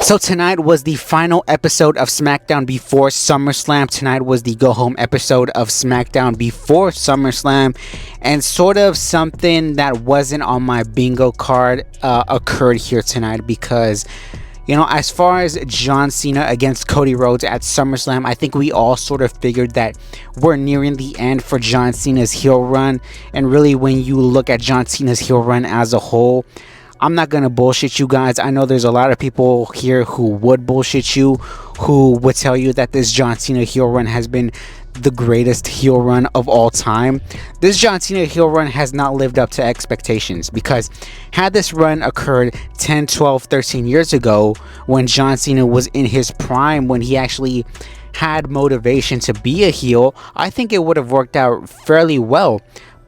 So tonight was the final episode of SmackDown before SummerSlam. Tonight was the go-home episode of SmackDown before SummerSlam. And sort of something that wasn't on my bingo card occurred here tonight because, you know, as far as John Cena against Cody Rhodes at SummerSlam, I think we all sort of figured that we're nearing the end for John Cena's heel run. And really, when you look at John Cena's heel run as a whole, I'm not going to bullshit you guys. I know there's a lot of people here who would bullshit you, who would tell you that this John Cena heel run has been the greatest heel run of all time. This John Cena heel run has not lived up to expectations, because had this run occurred 10, 12, 13 years ago, when John Cena was in his prime, when he actually had motivation to be a heel, I think it would have worked out fairly well.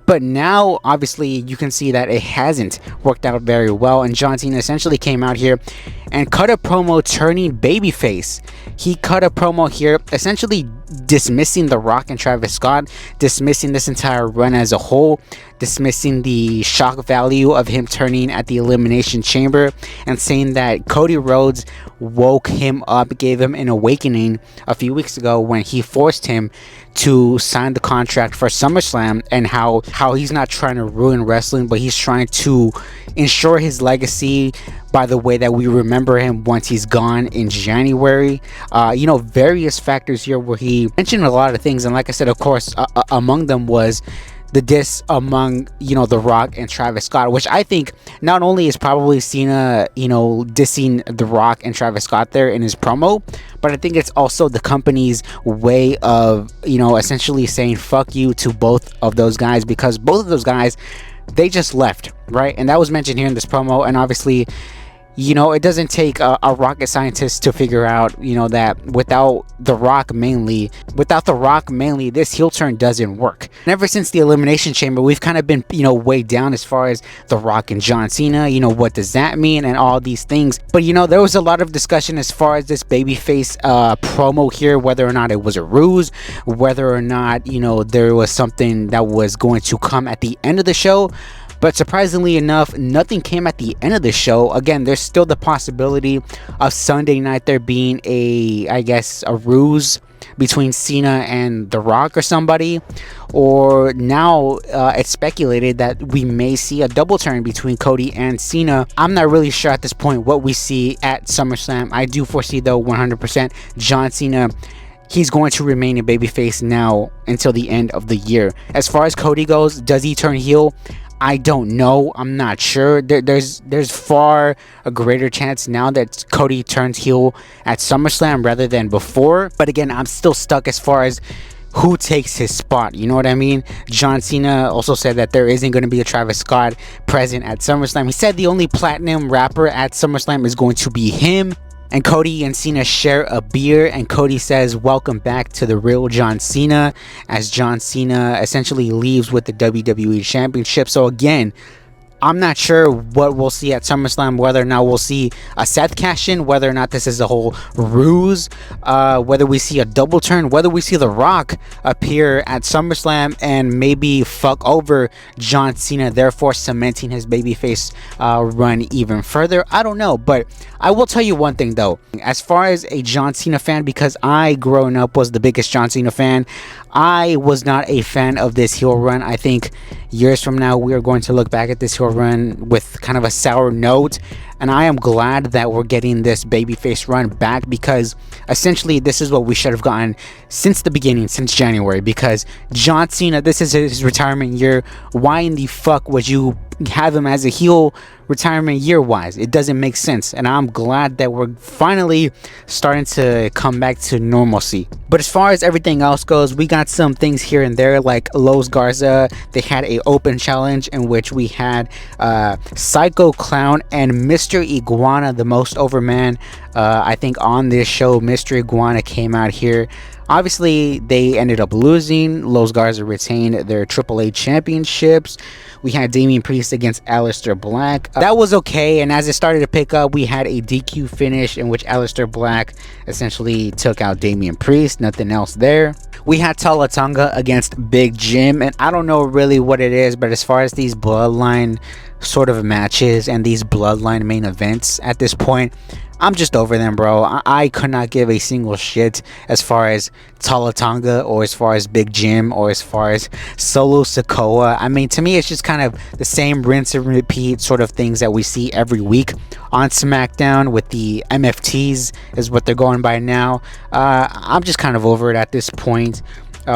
But now, obviously, you can see that it hasn't worked out very well. And John Cena essentially came out here and cut a promo turning babyface. He cut a promo here essentially dismissing The Rock and Travis Scott, dismissing this entire run as a whole, dismissing the shock value of him turning at the Elimination Chamber, and saying that Cody Rhodes woke him up, gave him an awakening a few weeks ago when he forced him to sign the contract for SummerSlam, and how he's not trying to ruin wrestling, but he's trying to ensure his legacy by the way that we remember him once he's gone in January. You know, various factors here where he mentioned a lot of things, and like I said, of course, among them was the diss among, you know, The Rock and Travis Scott, which I think not only is probably Cena, you know, dissing The Rock and Travis Scott there in his promo, but I think it's also the company's way of, you know, essentially saying fuck you to both of those guys, because both of those guys, they just left, right? And that was mentioned here in this promo. And obviously, you know, it doesn't take a rocket scientist to figure out, you know, that without The Rock mainly, this heel turn doesn't work. And ever since the Elimination Chamber, we've kind of been, you know, weighed down as far as The Rock and John Cena, you know, what does that mean and all these things. But, you know, there was a lot of discussion as far as this babyface promo here, whether or not it was a ruse, whether or not, you know, there was something that was going to come at the end of the show. But surprisingly enough, nothing came at the end of the show. Again, there's still the possibility of Sunday night there being I guess, a ruse between Cena and The Rock or somebody. Or now it's speculated that we may see a double turn between Cody and Cena. I'm not really sure at this point what we see at SummerSlam. I do foresee, though, 100% John Cena, he's going to remain a babyface now until the end of the year. As far as Cody goes, does he turn heel? I don't know. I'm not sure. There's far a greater chance now that Cody turns heel at SummerSlam rather than before. But again, I'm still stuck as far as who takes his spot. You know what I mean? John Cena also said that there isn't going to be a Travis Scott present at SummerSlam. He said the only platinum rapper at SummerSlam is going to be him. And Cody and Cena share a beer, and Cody says, "Welcome back to the real John Cena," as John Cena essentially leaves with the WWE Championship. So again, I'm not sure what we'll see at SummerSlam, whether or not we'll see a Seth cash-in, whether or not this is a whole ruse, whether we see a double turn, whether we see The Rock appear at SummerSlam and maybe fuck over John Cena, therefore cementing his babyface run even further. I don't know, but I will tell you one thing, though. As far as a John Cena fan, because I, growing up, was the biggest John Cena fan, I was not a fan of this heel run. I think years from now, we are going to look back at this heel run with kind of a sour note. And I am glad that we're getting this babyface run back, because essentially this is what we should have gotten since the beginning, since January. Because John Cena, this is his retirement year. Why in the fuck would you have him as a heel retirement year wise? It doesn't make sense. And I'm glad that we're finally starting to come back to normalcy. But as far as everything else goes, we got some things here and there, like Los Garza. They had a open challenge in which we had Psycho Clown and Mr. Iguana, the most over man. I think on this show, Mr. Iguana came out here. Obviously, they ended up losing. Los Garza retained their AAA championships. We had Damian Priest against Aleister Black. That was okay, and as it started to pick up, we had a DQ finish in which Aleister Black essentially took out Damian Priest. Nothing else there. We had Tala Tonga against Big Jim, and I don't know really what it is, but as far as these bloodline sort of matches and these bloodline main events at this point. I'm just over them, bro. I could not give a single shit as far as Talatanga or as far as Big Jim or as far as Solo Sikoa. I mean, to me, it's just kind of the same rinse and repeat sort of things that we see every week on SmackDown with the MFTs is what they're going by now. I'm just kind of over it at this point.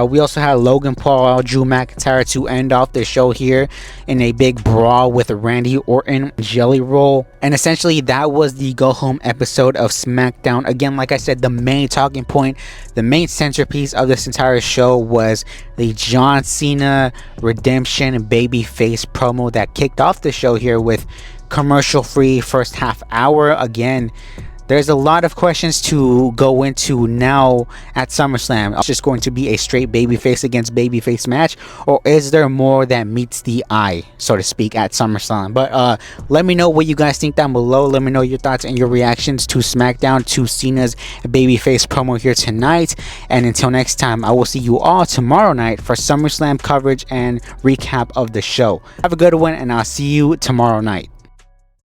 We also had Logan Paul, Drew McIntyre to end off the show here in a big brawl with Randy Orton, Jelly Roll. And essentially that was the go home episode of SmackDown. Again, like I said, the main talking point, the main centerpiece of this entire show was the John Cena Redemption Babyface promo that kicked off the show here with commercial free first half hour. Again, there's a lot of questions to go into now at SummerSlam. It's just going to be a straight babyface against babyface match, or is there more that meets the eye, so to speak, at SummerSlam? But let me know what you guys think down below. Let me know your thoughts and your reactions to SmackDown, to Cena's babyface promo here tonight. And until next time, I will see you all tomorrow night for SummerSlam coverage and recap of the show. Have a good one, and I'll see you tomorrow night.